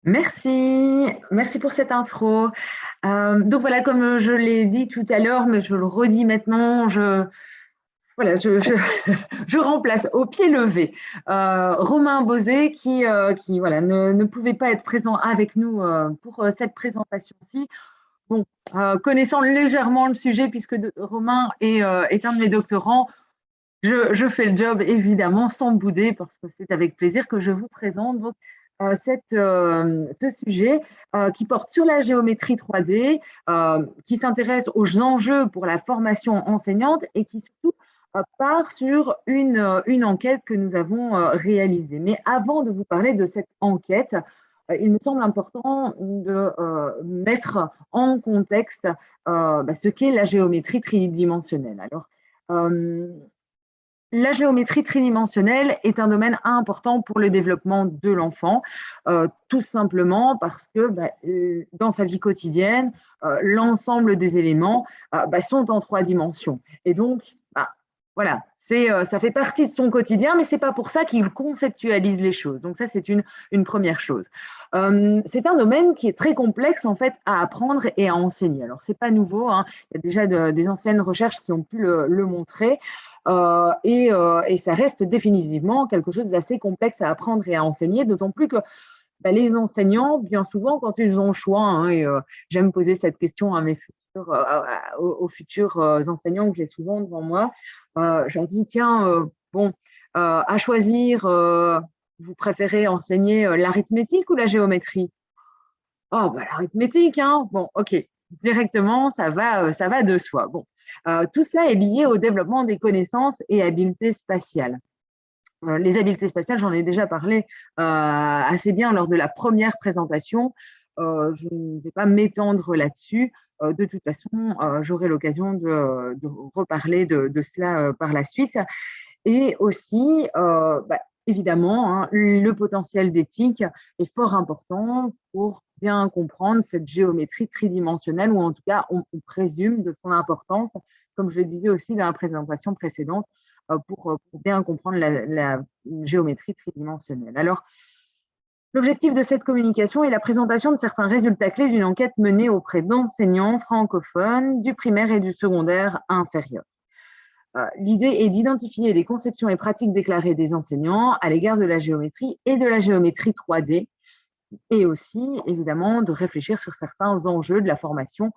Merci pour cette intro. Donc voilà, comme je l'ai dit tout à l'heure, mais je le redis maintenant, voilà, je remplace au pied levé Romain Bosé qui voilà, ne pouvait pas être présent avec nous pour cette présentation-ci. Bon, connaissant légèrement le sujet, puisque Romain est un de mes doctorants, je fais le job évidemment sans bouder parce que c'est avec plaisir que je vous présente donc, ce sujet qui porte sur la géométrie 3D, qui s'intéresse aux enjeux pour la formation enseignante et qui surtout part sur une enquête que nous avons réalisée. Mais avant de vous parler de cette enquête, il me semble important de mettre en contexte ce qu'est la géométrie tridimensionnelle. Alors, euh, la géométrie tridimensionnelle est un domaine important pour le développement de l'enfant, tout simplement parce que dans sa vie quotidienne, l'ensemble des éléments sont en 3 dimensions. Et donc, voilà, ça fait partie de son quotidien, mais ce n'est pas pour ça qu'il conceptualise les choses. Donc ça, c'est une première chose. C'est un domaine qui est très complexe en fait à apprendre et à enseigner. Alors, ce n'est pas nouveau, hein. Il y a déjà des anciennes recherches qui ont pu le montrer. Et ça reste définitivement quelque chose d'assez complexe à apprendre et à enseigner, d'autant plus que les enseignants, bien souvent, quand ils ont le choix, hein, et j'aime poser cette question à mes futurs, aux futurs enseignants que j'ai souvent devant moi, je leur dis, tiens, bon, à choisir, vous préférez enseigner l'arithmétique ou la géométrie? Oh, l'arithmétique, hein. Bon, ok, directement, ça va de soi. Bon, tout cela est lié au développement des connaissances et habiletés spatiales. Les habiletés spatiales, j'en ai déjà parlé assez bien lors de la première présentation. Je ne vais pas m'étendre là-dessus. De toute façon, j'aurai l'occasion de reparler de cela par la suite. Et aussi, évidemment, hein, le potentiel d'éthique est fort important pour bien comprendre cette géométrie tridimensionnelle, ou en tout cas, on présume de son importance, comme je le disais aussi dans la présentation précédente, pour bien comprendre la géométrie tridimensionnelle. Alors, l'objectif de cette communication est la présentation de certains résultats clés d'une enquête menée auprès d'enseignants francophones du primaire et du secondaire inférieur. L'idée est d'identifier les conceptions et pratiques déclarées des enseignants à l'égard de la géométrie et de la géométrie 3D, et aussi, évidemment, de réfléchir sur certains enjeux de la formation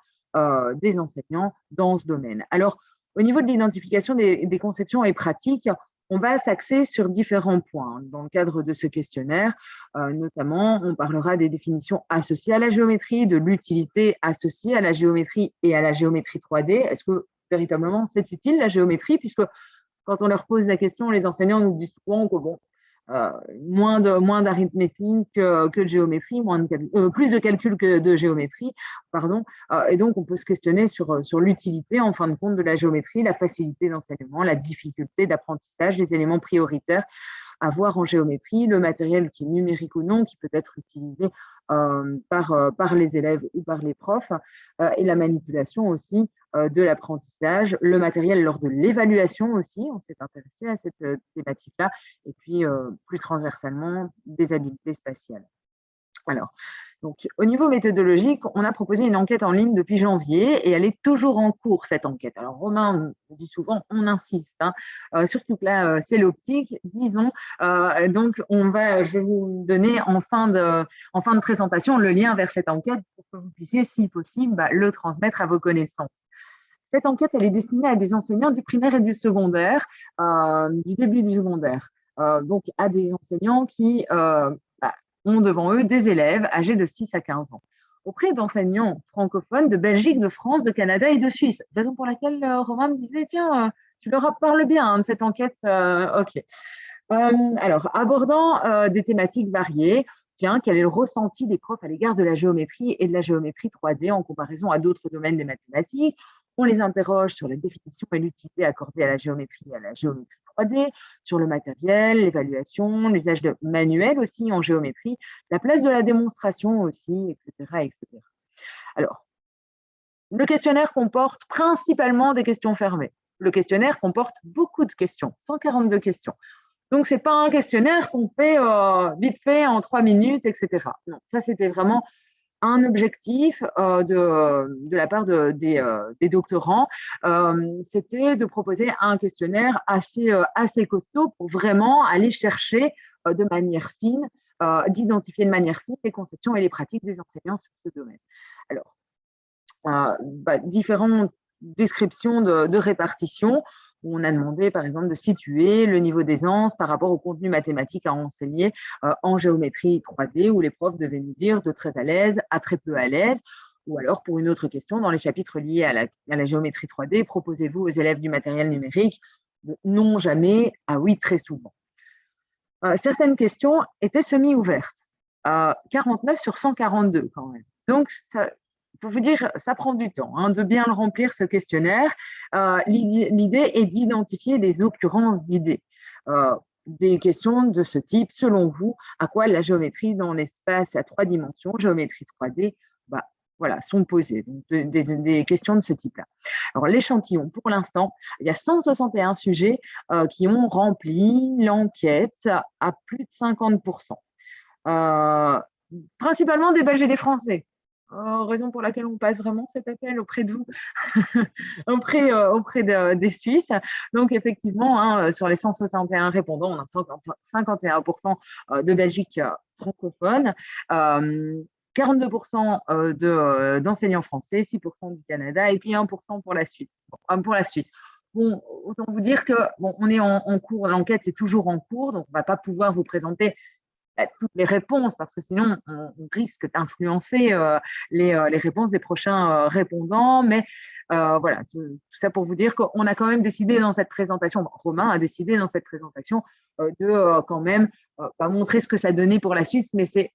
des enseignants dans ce domaine. Alors, au niveau de l'identification des conceptions et pratiques, on va s'axer sur différents points dans le cadre de ce questionnaire. Notamment, on parlera des définitions associées à la géométrie, de l'utilité associée à la géométrie et à la géométrie 3D. Est-ce que véritablement c'est utile la géométrie? Puisque quand on leur pose la question, les enseignants nous disent souvent que bon, moins d'arithmétique que de géométrie, plus de calcul que de géométrie, pardon. Et donc, on peut se questionner sur l'utilité, en fin de compte, de la géométrie, la facilité d'enseignement, la difficulté d'apprentissage, les éléments prioritaires à voir en géométrie, le matériel qui est numérique ou non, qui peut être utilisé par les élèves ou par les profs, et la manipulation aussi de l'apprentissage, le matériel lors de l'évaluation aussi, on s'est intéressé à cette thématique-là, et puis plus transversalement, des habiletés spatiales. Alors, donc, au niveau méthodologique, on a proposé une enquête en ligne depuis janvier et elle est toujours en cours, cette enquête. Alors, Romain dit souvent, on insiste, hein, surtout que là, c'est l'optique, disons. Donc, je vais vous donner en fin de présentation le lien vers cette enquête pour que vous puissiez, si possible, le transmettre à vos connaissances. Cette enquête, elle est destinée à des enseignants du primaire et du secondaire, du début du secondaire. Donc, à des enseignants qui ont devant eux des élèves âgés de 6 à 15 ans, auprès d'enseignants francophones de Belgique, de France, de Canada et de Suisse. Raison pour laquelle Romain me disait, tiens, tu leur parles bien hein, de cette enquête. Ok. Alors, abordant des thématiques variées, tiens, quel est le ressenti des profs à l'égard de la géométrie et de la géométrie 3D en comparaison à d'autres domaines des mathématiques? On les interroge sur la définition et l'utilité accordée à la géométrie et à la géométrie 3D, sur le matériel, l'évaluation, l'usage de manuels aussi en géométrie, la place de la démonstration aussi, etc., etc. Alors, le questionnaire comporte principalement des questions fermées. Le questionnaire comporte beaucoup de questions, 142 questions. Donc, ce n'est pas un questionnaire qu'on fait vite fait en 3 minutes, etc. Non, ça, c'était vraiment un objectif de la part des doctorants, c'était de proposer un questionnaire assez costaud pour vraiment aller chercher de manière fine, d'identifier de manière fine les conceptions et les pratiques des enseignants sur ce domaine. Alors, différentes descriptions de répartition. On a demandé, par exemple, de situer le niveau d'aisance par rapport au contenu mathématique à enseigner en géométrie 3D, où les profs devaient nous dire de très à l'aise à très peu à l'aise. Ou alors, pour une autre question, dans les chapitres liés à la géométrie 3D, proposez-vous aux élèves du matériel numérique de non jamais à oui très souvent. Certaines questions étaient semi-ouvertes, 49 sur 142 quand même. Donc, ça, pour vous dire, ça prend du temps de bien le remplir, ce questionnaire. L'idée est d'identifier des occurrences d'idées. Des questions de ce type, selon vous, à quoi la géométrie dans l'espace à 3 dimensions, géométrie 3D, voilà, sont posées. Donc, des questions de ce type-là. Alors, l'échantillon, pour l'instant, il y a 161 sujets qui ont rempli l'enquête à plus de 50%. Principalement des Belges et des Français. Raison pour laquelle on passe vraiment cet appel auprès de vous, auprès des Suisses. Donc, effectivement, sur les 161 répondants, on a 51% de Belgique francophone, 42% d'enseignants français, 6% du Canada et puis 1% pour la Suisse. Bon, autant vous dire que on est en cours, l'enquête est toujours en cours, donc on ne va pas pouvoir vous présenter toutes les réponses, parce que sinon, on risque d'influencer les réponses des prochains répondants. Mais voilà, tout ça pour vous dire qu'on a quand même décidé dans cette présentation, Romain a décidé dans cette présentation de quand même pas montrer ce que ça donnait pour la Suisse, mais c'est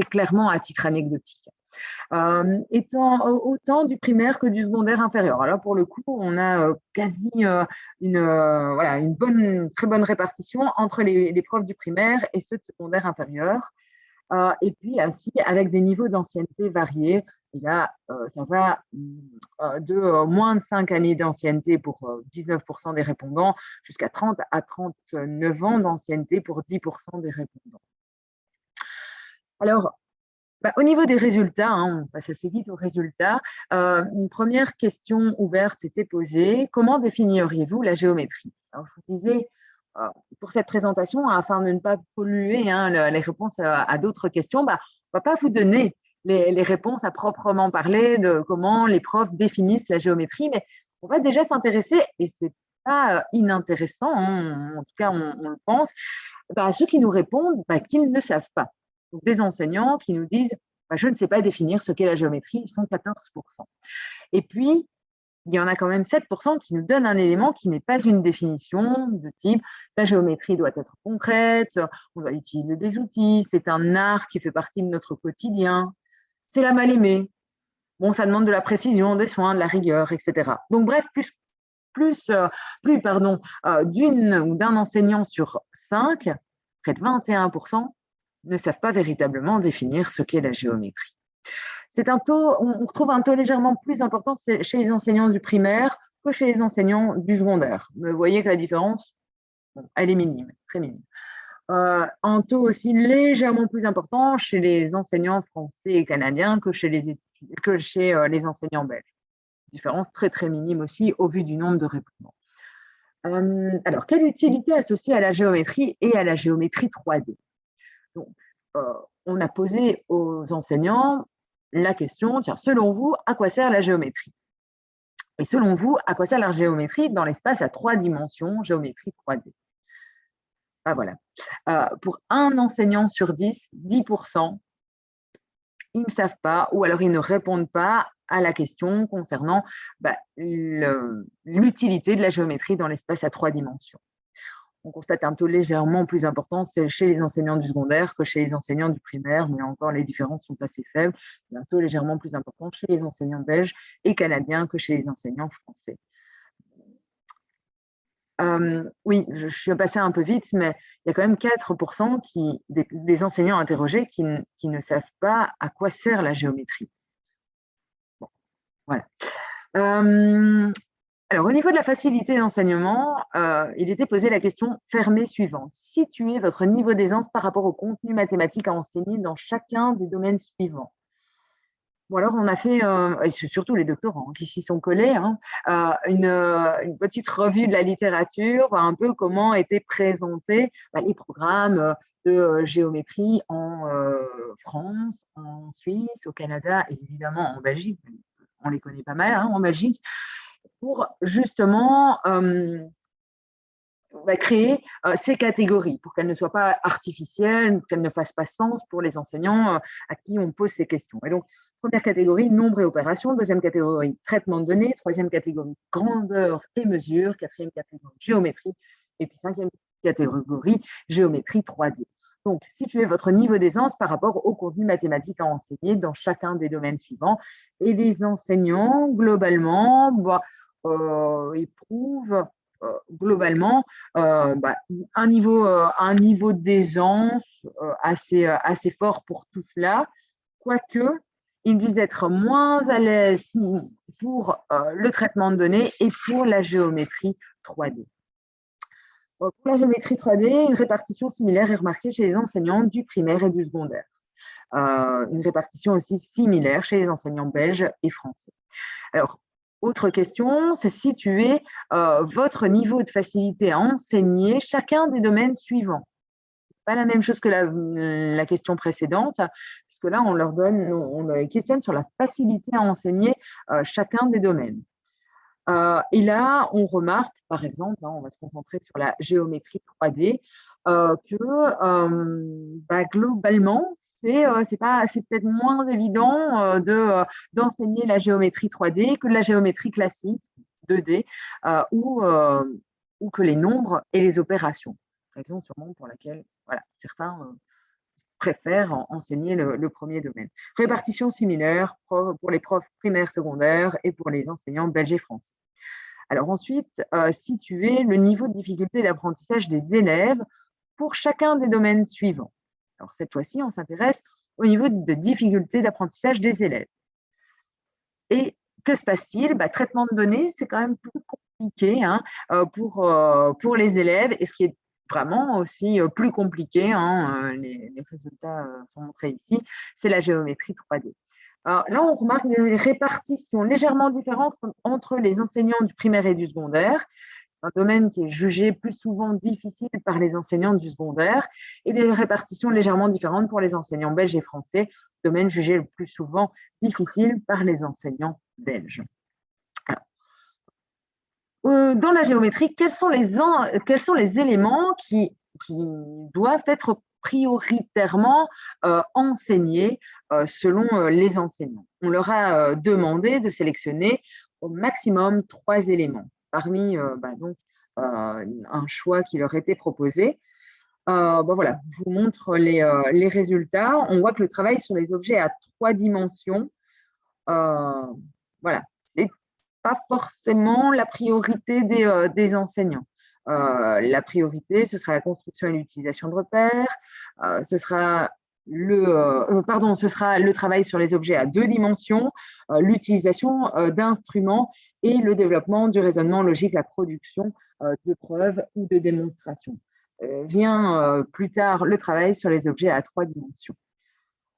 clairement à titre anecdotique. Étant autant du primaire que du secondaire inférieur. Alors pour le coup, on a quasi une très bonne répartition entre les profs du primaire et ceux de secondaire inférieur. Et puis ainsi, avec des niveaux d'ancienneté variés. Et là, ça va de moins de 5 années d'ancienneté pour 19% des répondants jusqu'à 30 à 39 ans d'ancienneté pour 10% des répondants. Alors, au niveau des résultats, on passe assez vite aux résultats. Une première question ouverte était posée. Comment définiriez-vous la géométrie? Alors, je vous disais, pour cette présentation, afin de ne pas polluer les réponses à d'autres questions, on ne va pas vous donner les réponses à proprement parler de comment les profs définissent la géométrie, mais on va déjà s'intéresser, et ce n'est pas inintéressant, en tout cas on le pense, à ceux qui nous répondent qu'ils ne savent pas. Donc, des enseignants qui nous disent je ne sais pas définir ce qu'est la géométrie, ils sont 14%. Et puis, il y en a quand même 7% qui nous donnent un élément qui n'est pas une définition de type la géométrie doit être concrète, on doit utiliser des outils, c'est un art qui fait partie de notre quotidien, c'est la mal-aimée. Bon, ça demande de la précision, des soins, de la rigueur, etc. Donc, bref, plus d'une ou d'un enseignant sur 5, près de 21%, ne savent pas véritablement définir ce qu'est la géométrie. C'est un taux, on retrouve un taux légèrement plus important chez les enseignants du primaire que chez les enseignants du secondaire. Mais vous voyez que la différence, elle est minime, très minime. Un taux aussi légèrement plus important chez les enseignants français et canadiens que chez les enseignants belges. Différence très très minime aussi au vu du nombre de répondants. Alors, quelle utilité associée à la géométrie et à la géométrie 3D? Donc, on a posé aux enseignants la question, tiens, selon vous, à quoi sert la géométrie? Et selon vous, à quoi sert la géométrie dans l'espace à 3 dimensions, géométrie 3D? Voilà. Pour un enseignant sur 10, 10%, ils ne savent pas, ou alors ils ne répondent pas à la question concernant l'utilité de la géométrie dans l'espace à 3 dimensions. On constate un taux légèrement plus important chez les enseignants du secondaire que chez les enseignants du primaire, mais encore les différences sont assez faibles. Il y a un taux légèrement plus important chez les enseignants belges et canadiens que chez les enseignants français. Oui, je suis passée un peu vite, mais il y a quand même 4% des enseignants interrogés qui ne savent pas à quoi sert la géométrie. Bon, voilà. Alors, au niveau de la facilité d'enseignement, il était posé la question fermée suivante. Situez votre niveau d'aisance par rapport au contenu mathématique à enseigner dans chacun des domaines suivants. Bon, alors, on a fait, et c'est surtout les doctorants qui s'y sont collés, hein, une petite revue de la littérature, voir un peu comment étaient présentés les programmes de géométrie en France, en Suisse, au Canada et évidemment en Belgique. On les connaît pas mal, hein, en Belgique, pour justement créer ces catégories pour qu'elles ne soient pas artificielles, qu'elles ne fassent pas sens pour les enseignants à qui on pose ces questions. Et donc, première catégorie, nombre et opérations. Deuxième catégorie, traitement de données. Troisième catégorie, grandeur et mesure. Quatrième catégorie, géométrie. Et puis cinquième catégorie, géométrie 3D. Donc, situez votre niveau d'aisance par rapport au contenu mathématique à enseigner dans chacun des domaines suivants. Et les enseignants, globalement, éprouvent globalement un niveau d'aisance assez fort pour tout cela, quoique ils disent être moins à l'aise pour le traitement de données et pour la géométrie 3D. Pour la géométrie 3D, une répartition similaire est remarquée chez les enseignants du primaire et du secondaire. Une répartition aussi similaire chez les enseignants belges et français. Alors, autre question, c'est situer votre niveau de facilité à enseigner chacun des domaines suivants. Pas la même chose que la question précédente, puisque là, on les questionne sur la facilité à enseigner chacun des domaines. Et là, on remarque, par exemple, on va se concentrer sur la géométrie 3D, que globalement, c'est peut-être moins évident d'enseigner la géométrie 3D que la géométrie classique 2D ou que les nombres et les opérations. Raison sûrement pour laquelle certains préfèrent enseigner le premier domaine. Répartition similaire pour les profs primaires, secondaires et pour les enseignants belges et français. Alors ensuite, situer le niveau de difficulté d'apprentissage des élèves pour chacun des domaines suivants. Alors cette fois-ci, on s'intéresse au niveau de difficulté d'apprentissage des élèves. Et que se passe-t-il? Traitement de données, c'est quand même plus compliqué pour les élèves, et ce qui est vraiment aussi plus compliqué, les résultats sont montrés ici, c'est la géométrie 3D. Alors là, on remarque des répartitions légèrement différentes entre les enseignants du primaire et du secondaire. C'est un domaine qui est jugé plus souvent difficile par les enseignants du secondaire, et des répartitions légèrement différentes pour les enseignants belges et français, domaine jugé le plus souvent difficile par les enseignants belges. Alors, dans la géométrie, quels sont les éléments qui doivent être prioritairement enseignés selon les enseignants? On leur a demandé de sélectionner au maximum 3 éléments parmi un choix qui leur était proposé. Voilà, je vous montre les résultats. On voit que le travail sur les objets à 3 dimensions, voilà, c'est pas forcément la priorité des enseignants. La priorité, ce sera la construction et l'utilisation de repères, ce sera le travail sur les objets à 2 dimensions, l'utilisation d'instruments et le développement du raisonnement logique, la production de preuves ou de démonstrations. Vient plus tard le travail sur les objets à 3 dimensions.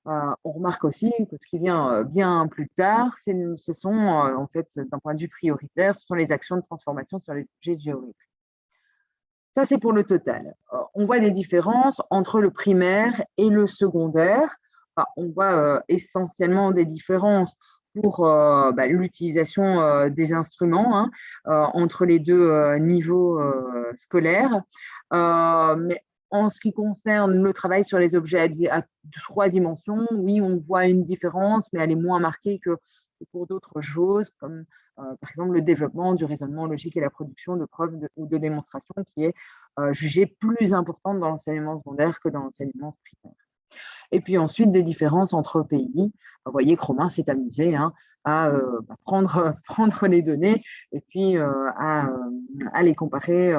On remarque aussi que ce qui vient bien plus tard, ce sont, en fait, d'un point de vue prioritaire, ce sont les actions de transformation sur les objets de géométrie. Ça, c'est pour le total. On voit des différences entre le primaire et le secondaire. On voit essentiellement des différences pour l'utilisation des instruments entre les deux niveaux scolaires. Mais en ce qui concerne le travail sur les objets à 3 dimensions, oui, on voit une différence, mais elle est moins marquée que pour d'autres choses, comme par exemple le développement du raisonnement logique et la production de preuves ou de démonstrations, qui est jugée plus importante dans l'enseignement secondaire que dans l'enseignement primaire. Et puis ensuite, des différences entre pays. Vous voyez que Romain s'est amusé à prendre les données et puis à les comparer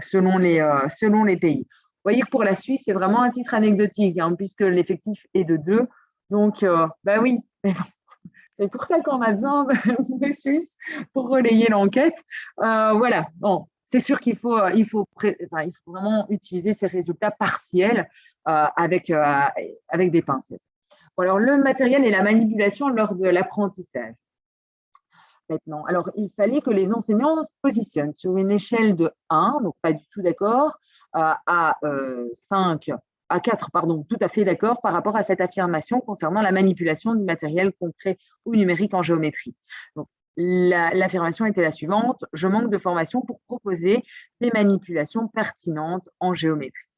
selon les pays. Vous voyez que pour la Suisse, c'est vraiment un titre anecdotique, puisque l'effectif est de 2. Donc, oui, mais bon, C'est pour ça qu'on a besoin de Suisse pour relayer l'enquête. Voilà, bon, c'est sûr il faut vraiment utiliser ces résultats partiels avec des pincettes. Bon, alors, le matériel et la manipulation lors de l'apprentissage. Maintenant, alors, il fallait que les enseignants se positionnent sur une échelle de 1, donc pas du tout d'accord, à 5, à 4, pardon, tout à fait d'accord par rapport à cette affirmation concernant la manipulation du matériel concret ou numérique en géométrie. Donc, l'affirmation était la suivante: je manque de formation pour proposer des manipulations pertinentes en géométrie.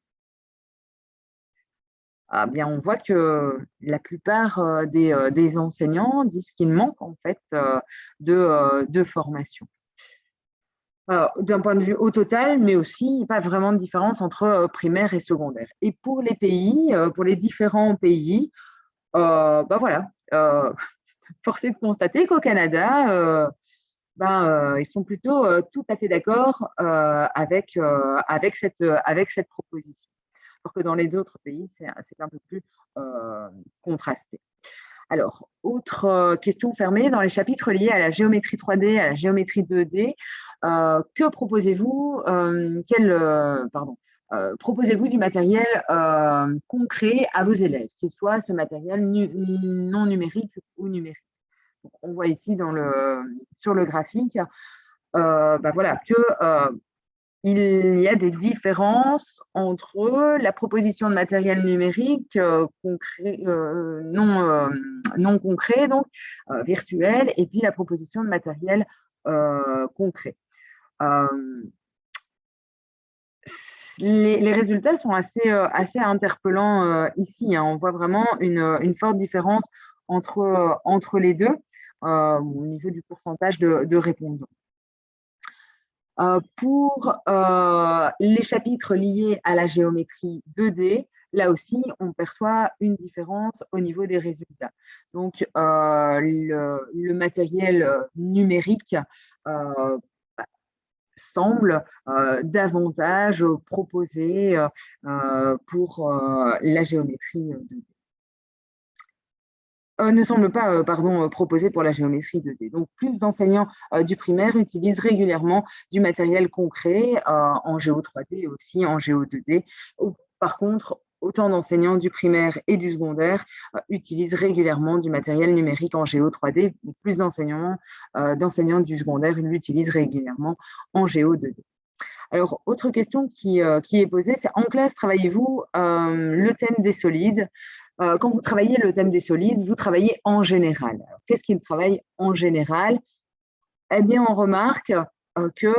Ah bien, on voit que la plupart des enseignants disent qu'il manque en fait de formation. D'un point de vue au total, mais aussi pas vraiment de différence entre primaire et secondaire. Et pour les pays, pour les différents pays, ben voilà, force est de constater qu'au Canada, ils sont plutôt tout à fait d'accord avec cette proposition. Alors que dans les autres pays, c'est un peu plus contrasté. Alors, autre question fermée, dans les chapitres liés à la géométrie 3D, à la géométrie 2D, que proposez-vous proposez-vous du matériel concret à vos élèves, qu'il soit ce matériel non numérique ou numérique. Donc, on voit ici sur le graphique voilà, que il y a des différences entre la proposition de matériel numérique concret, non concret, donc virtuel, et puis la proposition de matériel concret. Les résultats sont assez interpellants ici, hein. On voit vraiment une forte différence entre les deux au niveau du pourcentage de répondants. Pour les chapitres liés à la géométrie 2D, là aussi, on perçoit une différence au niveau des résultats. Donc, le matériel numérique semble davantage proposé pour la géométrie 2D. Ne semble pas proposé pour la géométrie 2D. Donc, plus d'enseignants du primaire utilisent régulièrement du matériel concret en Géo 3D et aussi en Géo 2D. Par contre, autant d'enseignants du primaire et du secondaire utilisent régulièrement du matériel numérique en Géo 3D. Plus d'enseignants du secondaire l'utilisent régulièrement en Géo 2D. Alors, autre question qui est posée, c'est: en classe, travaillez-vous le thème des solides? Quand vous travaillez le thème des solides, vous travaillez en général. Qu'est-ce qu'il travaille en général? Eh bien, on remarque que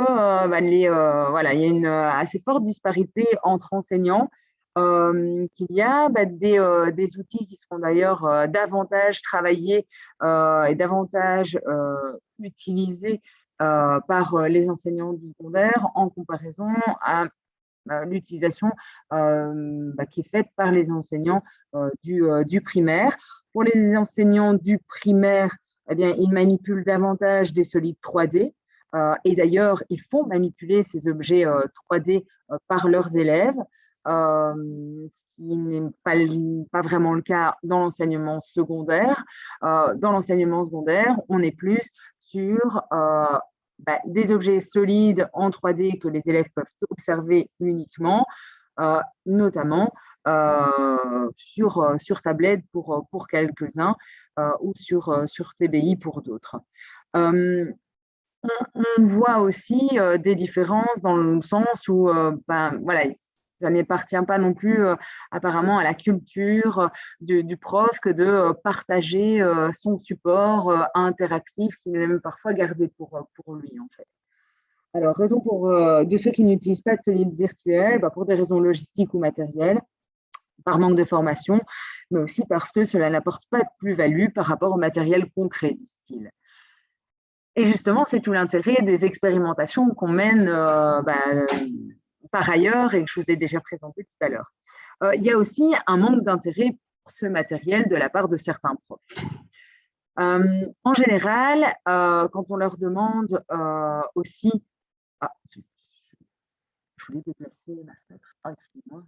il y a une assez forte disparité entre enseignants, qu'il y a des outils qui seront d'ailleurs davantage travaillés et davantage utilisés par les enseignants du secondaire en comparaison à l'utilisation qui est faite par les enseignants du primaire. Pour les enseignants du primaire, eh bien, ils manipulent davantage des solides 3D. Et d'ailleurs, ils font manipuler ces objets 3D par leurs élèves, ce qui n'est pas vraiment le cas dans l'enseignement secondaire. Dans l'enseignement secondaire, on est plus sur des objets solides en 3D que les élèves peuvent observer uniquement, notamment sur tablette pour quelques-uns ou sur TBI pour d'autres. On voit aussi des différences dans le sens où ça n'appartient pas non plus apparemment à la culture du prof que de partager son support interactif qu'il est même parfois gardé pour lui en fait. Alors, raison de ceux qui n'utilisent pas de solide virtuel, pour des raisons logistiques ou matérielles, par manque de formation, mais aussi parce que cela n'apporte pas de plus-value par rapport au matériel concret, disent-ils. Et justement, c'est tout l'intérêt des expérimentations qu'on mène par ailleurs et que je vous ai déjà présenté tout à l'heure. Il y a aussi un manque d'intérêt pour ce matériel de la part de certains profs. En général, quand on leur demande aussi… je voulais déplacer ma fenêtre. Excusez-moi.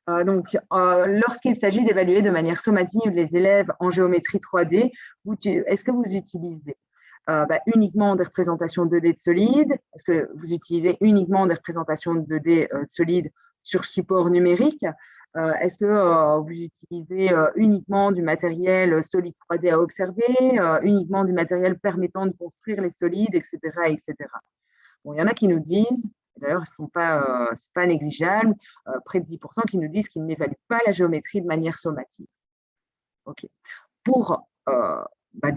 Lorsqu'il s'agit d'évaluer de manière sommative les élèves en géométrie 3D, est-ce que vous utilisez uniquement des représentations 2D de solides? Est-ce que vous utilisez uniquement des représentations 2D de solides sur support numérique? Est-ce que vous utilisez uniquement du matériel solide 3D à observer, uniquement du matériel permettant de construire les solides, etc., etc. Bon, il y en a qui nous disent, d'ailleurs, ce n'est pas négligeable, près de 10% qui nous disent qu'ils n'évaluent pas la géométrie de manière sommative. Okay. Pour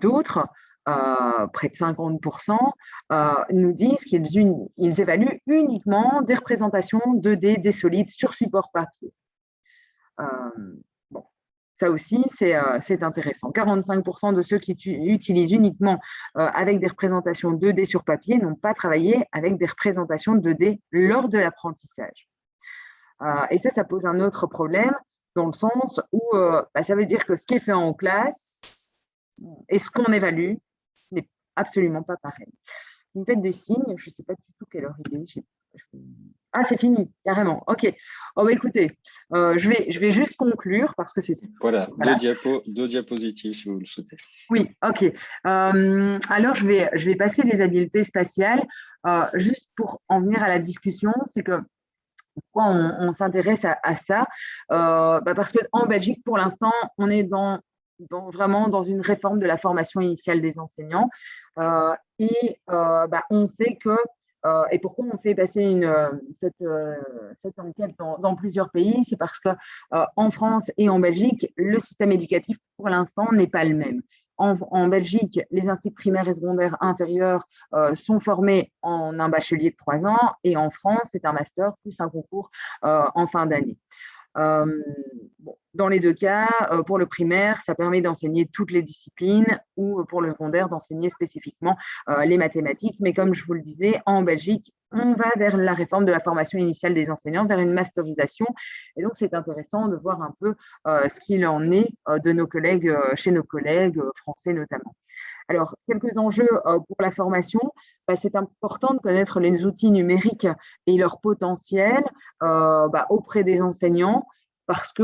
d'autres, près de 50%, nous disent qu'ils évaluent uniquement des représentations 2D des solides sur support papier. Bon, ça aussi, c'est intéressant. 45% de ceux qui utilisent uniquement avec des représentations 2D sur papier n'ont pas travaillé avec des représentations 2D lors de l'apprentissage. Et ça pose un autre problème, dans le sens où ça veut dire que ce qui est fait en classe et ce qu'on évalue, ce n'est absolument pas pareil. Vous me faites des signes, je ne sais pas du tout quelle heure il est. Ah, c'est fini, carrément. OK. Écoutez, je vais juste conclure parce que c'est… Voilà. Deux diapositives si vous le souhaitez. Oui, OK. Alors, je vais passer les habiletés spatiales. Juste pour en venir à la discussion, c'est que pourquoi on s'intéresse à ça? Parce qu'en Belgique, pour l'instant, on est vraiment dans une réforme de la formation initiale des enseignants. On sait que, et pourquoi on fait passer cette enquête dans plusieurs pays, c'est parce qu'en France et en Belgique, le système éducatif, pour l'instant, n'est pas le même. En Belgique, les instituts primaires et secondaires inférieurs sont formés en un bachelier de 3 ans et en France, c'est un master plus un concours en fin d'année. Dans les deux cas, pour le primaire, ça permet d'enseigner toutes les disciplines ou pour le secondaire, d'enseigner spécifiquement les mathématiques. Mais comme je vous le disais, en Belgique, on va vers la réforme de la formation initiale des enseignants, vers une masterisation. Et donc, c'est intéressant de voir un peu ce qu'il en est de nos collègues, chez nos collègues français notamment. Alors, quelques enjeux pour la formation. C'est important de connaître les outils numériques et leur potentiel auprès des enseignants parce que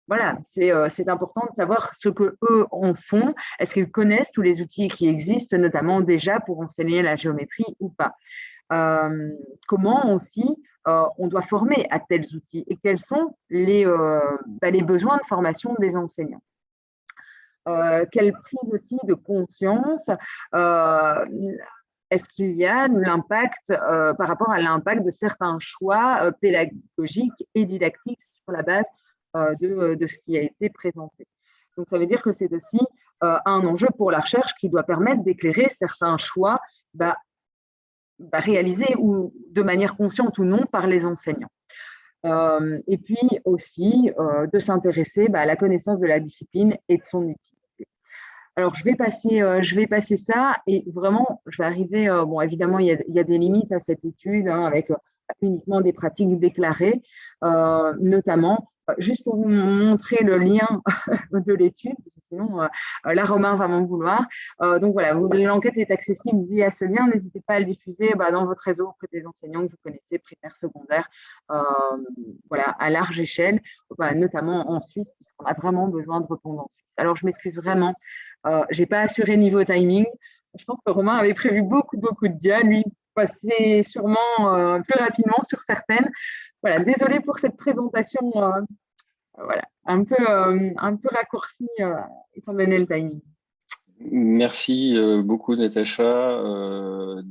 voilà, c'est important de savoir ce qu'eux en font. Est-ce qu'ils connaissent tous les outils qui existent, notamment déjà pour enseigner la géométrie ou pas? Comment aussi on doit former à tels outils et quels sont les besoins de formation des enseignants? Quelle prise aussi de conscience est-ce qu'il y a l'impact par rapport à l'impact de certains choix pédagogiques et didactiques sur la base de ce qui a été présenté? Donc, ça veut dire que c'est aussi un enjeu pour la recherche qui doit permettre d'éclairer certains choix réalisés ou de manière consciente ou non par les enseignants. Et puis aussi de s'intéresser à la connaissance de la discipline et de son utilité. Alors, je vais passer ça et vraiment, je vais arriver… évidemment, il y a des limites à cette étude avec uniquement des pratiques déclarées, notamment, juste pour vous montrer le lien de l'étude, sinon, là, Romain va m'en vouloir. Donc, voilà, l'enquête est accessible via ce lien. N'hésitez pas à le diffuser dans votre réseau auprès des enseignants que vous connaissez, primaire, secondaire, à large échelle, notamment en Suisse, puisqu'on a vraiment besoin de répondre en Suisse. Alors, je m'excuse vraiment. Je n'ai pas assuré niveau timing. Je pense que Romain avait prévu beaucoup de dia. Lui, passer sûrement plus rapidement sur certaines. Voilà, désolée pour cette présentation un peu raccourcie étant donné le timing. Merci beaucoup, Natacha.